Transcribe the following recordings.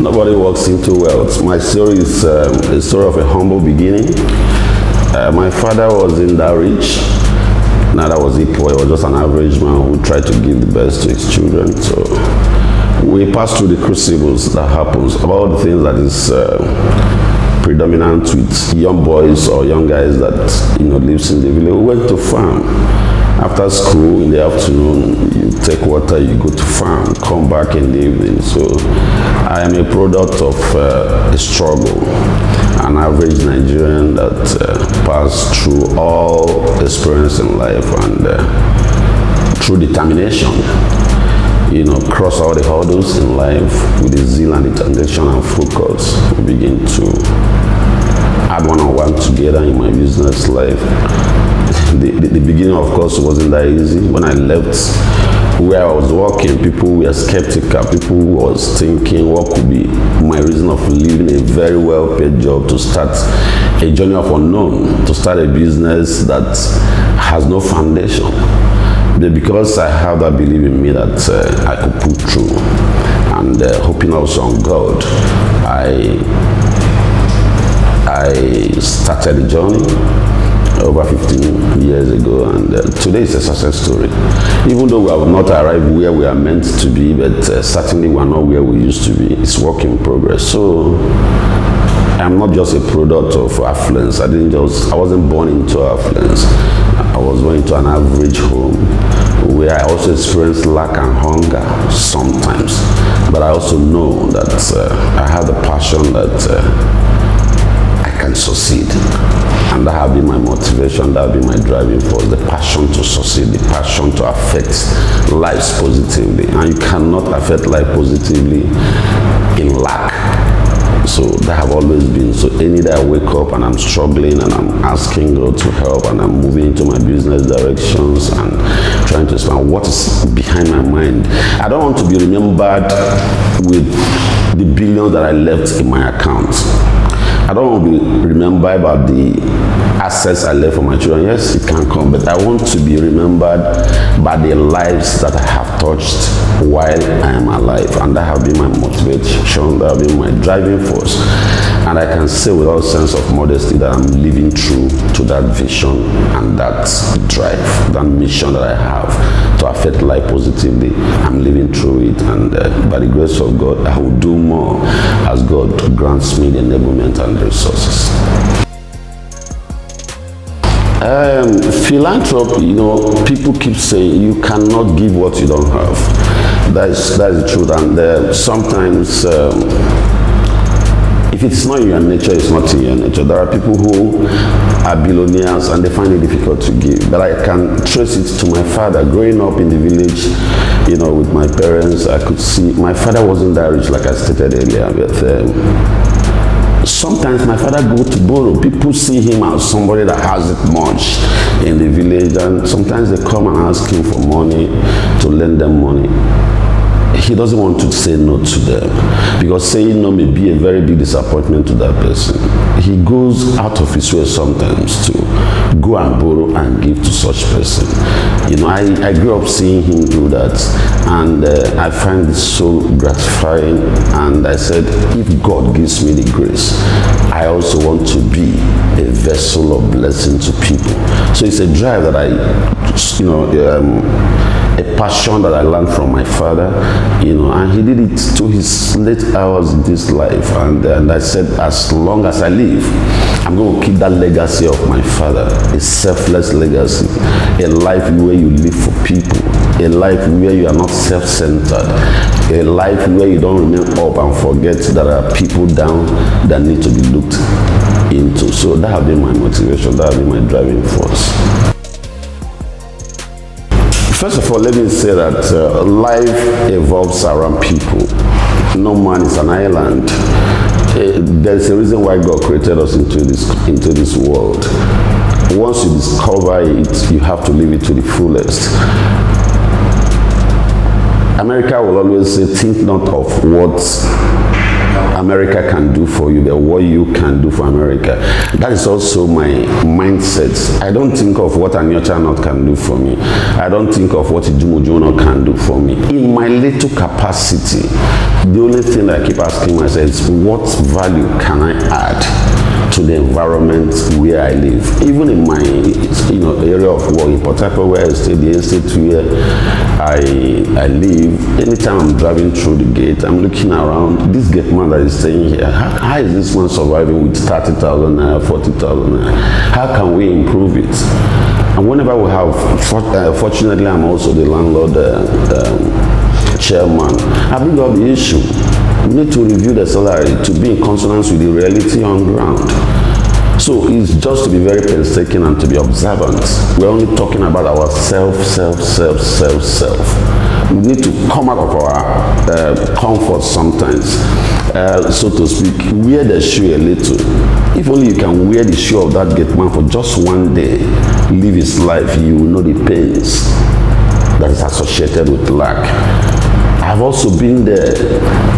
Nobody walks into wealth. My story is a story of a humble beginning. My father wasn't that rich. Neither was he poor. He was just an average man who tried to give the best to his children. So we passed through the crucibles that happens. All the things that is predominant with young boys or young guys that lives in the village. We went to farm. After school in the afternoon, you take water, you go to farm, come back in the evening. So I am a product of a struggle, an average Nigerian that passed through all experience in life and through determination, cross all the hurdles in life with the zeal and determination and focus. We begin to add one-on-one together in my business life. The beginning, of course, wasn't that easy. When I left where I was working, people were skeptical. People was thinking what could be my reason of leaving a very well-paid job to start a journey of unknown, to start a business that has no foundation. But because I have that belief in me that I could pull through, and hoping also on God, I started the journey over 15 years ago, and today is a success story. Even though we have not arrived where we are meant to be, but certainly we are not where we used to be. It's work in progress. So I'm not just a product of affluence. I wasn't born into affluence. I was born into an average home where I also experienced lack and hunger sometimes. But I also know that I have the passion that I can succeed. And that has been my motivation, that has been my driving force, the passion to succeed, the passion to affect lives positively. And you cannot affect life positively in lack. So that have always been. So any day I wake up and I'm struggling and I'm asking God to help and I'm moving into my business directions and trying to expand what is behind my mind. I don't want to be remembered with the billions that I left in my account. I don't want to be remembered about the assets I left for my children. Yes, it can come, but I want to be remembered by the lives that I have touched while I am alive. And that has been my motivation, that has been my driving force. And I can say with all sense of modesty that I'm living true to that vision and that drive, that mission that I have to affect life positively. I'm living through it, and by the grace of God, I will do more as God grants me the enablement and resources. Philanthropy, people keep saying you cannot give what you don't have. That is the truth, and sometimes if it's not in your nature, it's not in your nature. There are people who are billionaires and they find it difficult to give. But I can trace it to my father. Growing up in the village, with my parents, I could see my father wasn't that rich, like I stated earlier. But sometimes my father go to borrow. People see him as somebody that has it much in the village, and sometimes they come and ask him for money, to lend them money. He doesn't want to say no to them, because saying no may be a very big disappointment to that person. He goes out of his way sometimes to go and borrow and give to such person. I grew up seeing him do that, and I find it so gratifying. And I said, if God gives me the grace, I also want to be a vessel of blessing to people. So it's a drive that a passion that I learned from my father, and he did it to his late hours in this life. And I said, as long as I live, I'm going to keep that legacy of my father, a selfless legacy, a life where you live for people, a life where you are not self-centered, a life where you don't remain up and forget there are people down that need to be looked into. So that has been my motivation, that has been my driving force. First of all, let me say that life evolves around people. No man is an island. There's a reason why God created us into this world. Once you discover it, you have to live it to the fullest. America will always say, think not of what America can do for you, but what you can do for America. That is also my mindset. I don't think of what ANIOCHA North can do for me. I don't think of what Ijumujuno can do for me. In my little capacity, the only thing I keep asking myself is, what value can I add to the environment where I live? Even in my area of work, in Port Harcourt, where I stay, the estate where I live, anytime I'm driving through the gate, I'm looking around, this gate man that is staying here, how is this one surviving with 30,000 naira, 40,000 naira? How can we improve it? And whenever we have, fortunately, I'm also the landlord chairman, I bring up the issue. We need to review the salary to be in consonance with the reality on ground. So it's just to be very painstaking and to be observant. We're only talking about our self. We need to come out of our comfort sometimes, so to speak, wear the shoe a little. If only you can wear the shoe of that gate man for just one day, live his life, you will know the pains that is associated with lack. I've also been there,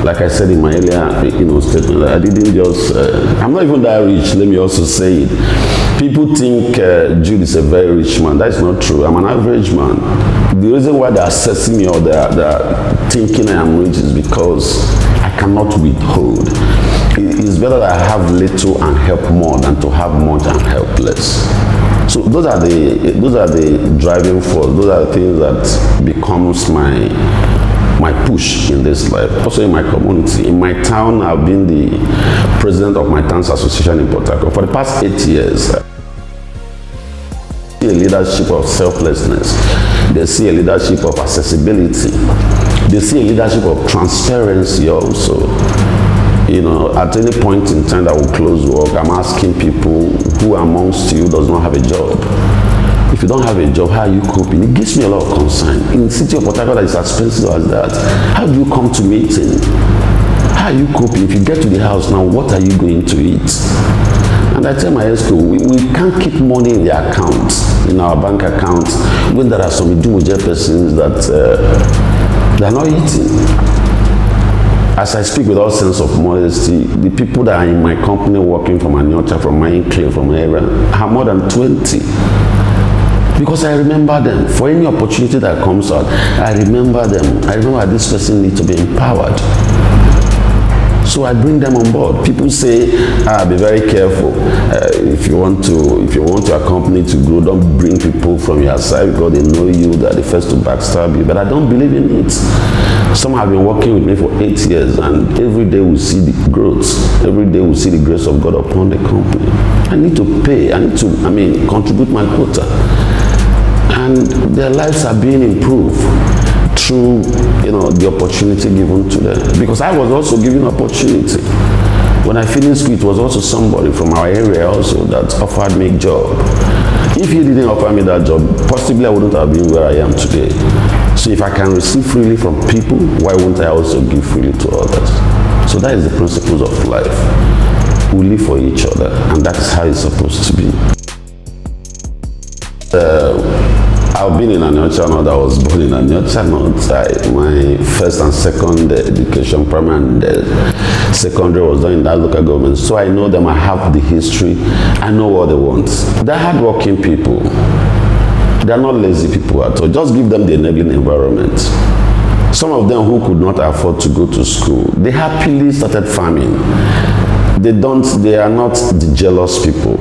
like I said in my earlier statement. I didn't just, I'm not even that rich, let me also say it. People think Jude is a very rich man. That's not true. I'm an average man. The reason why they're assessing me or they're thinking I am rich is because I cannot withhold. It's better that I have little and help more than to have much and help less. So those are the driving force. Those are the things that becomes my push in this life. Also in my community. In my town, I've been the president of my town's association in Port Harcourt for the past 8 years. They see a leadership of selflessness. They see a leadership of accessibility. They see a leadership of transparency also. At any point in time that we close work, I'm asking people, who amongst you does not have a job? If you don't have a job, how are you coping? It gives me a lot of concern. In the city of Port Harcourt that is as expensive as that, how do you come to meeting? How are you coping? If you get to the house now, what are you going to eat? And I tell my esco, we can't keep money in the account, in our bank account, when there are some Idumuje persons that they're not eating. As I speak with all sense of modesty, the people that are in my company working from ANIOCHA, from my enclave, from my area, are more than 20. Because I remember them. For any opportunity that comes out, I remember them. I remember this person needs to be empowered. So I bring them on board. People say, be very careful. If you want your company to grow, don't bring people from your side because they know you, they're the first to backstab you. But I don't believe in it. Some have been working with me for 8 years, and every day we see the growth. Every day we see the grace of God upon the company. I need to pay. I need to, contribute my quota. And their lives are being improved through, the opportunity given to them. Because I was also given opportunity. When I finished school, it was also somebody from our area also that offered me a job. If he didn't offer me that job, possibly I wouldn't have been where I am today. So if I can receive freely from people, why wouldn't I also give freely to others? So that is the principles of life. We live for each other, and that is how it's supposed to be. I've been in ANIOCHA North. I was born in ANIOCHA North. My first and second education, primary and secondary, was done in that local government. So I know them. I have the history. I know what they want. They're hardworking people. They're not lazy people at all. Just give them the enabling environment. Some of them who could not afford to go to school, they happily started farming. They are not the jealous people.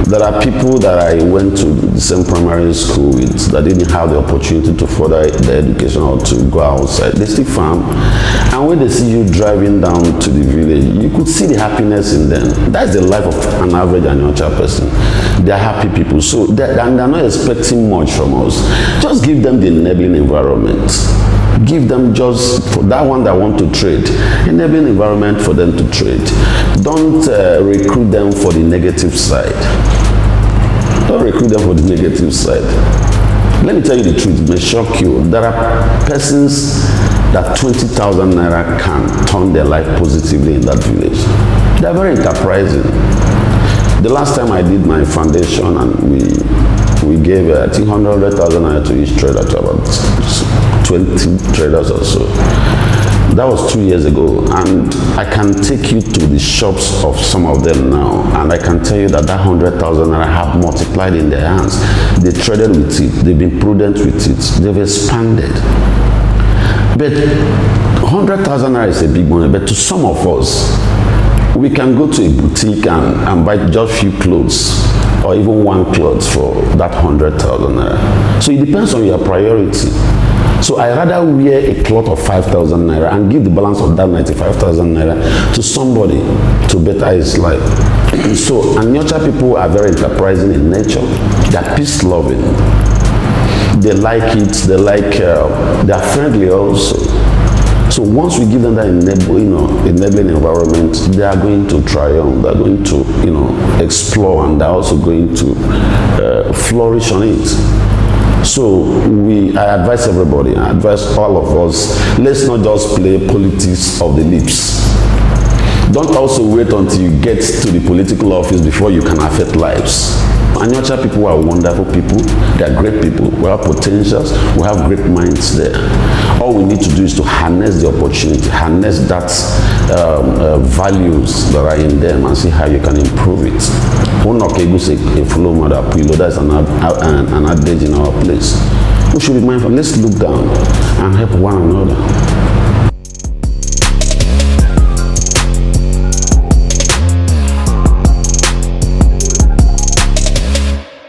There are people that I went to the same primary school with that didn't have the opportunity to further their education or to go outside. They still farm. And when they see you driving down to the village, you could see the happiness in them. That's the life of an average ANIOCHA person. They're happy people. So they're not expecting much from us. Just give them the enabling environment. Give them just for that one that want to trade, enabling environment for them to trade. Don't recruit them for the negative side. Don't recruit them for the negative side. Let me tell you the truth, it may shock you. There are persons that 20,000 naira can turn their life positively in that village. They are very enterprising. The last time I did my foundation and we gave, I think, 100,000 naira to each trader, to about 20 traders or so. That was 2 years ago, and I can take you to the shops of some of them now, and I can tell you that 100,000 naira have multiplied in their hands. They traded with it, they've been prudent with it, they've expanded. But 100,000 naira is a big money, but to some of us, we can go to a boutique and buy just few clothes, or even one clothes for that 100,000 naira. So it depends on your priority. So I rather wear a cloth of 5,000 naira and give the balance of that 95,000 naira to somebody to better his life. So ANIOCHA people are very enterprising in nature. They're peace-loving. They like it. They're friendly also. So once we give them that enabling environment, they are going to triumph. They're going to explore, and they're also going to flourish on it. So I advise everybody, I advise all of us, let's not just play politics of the lips. Don't also wait until you get to the political office before you can affect lives. ANIOCHA people are wonderful people. They are great people. We have potentials. We have great minds there. All we need to do is to harness the opportunity, harness that values that are in them, and see how you can improve it. That's an adage in our place. We should be mindful. Let's look down and help one another.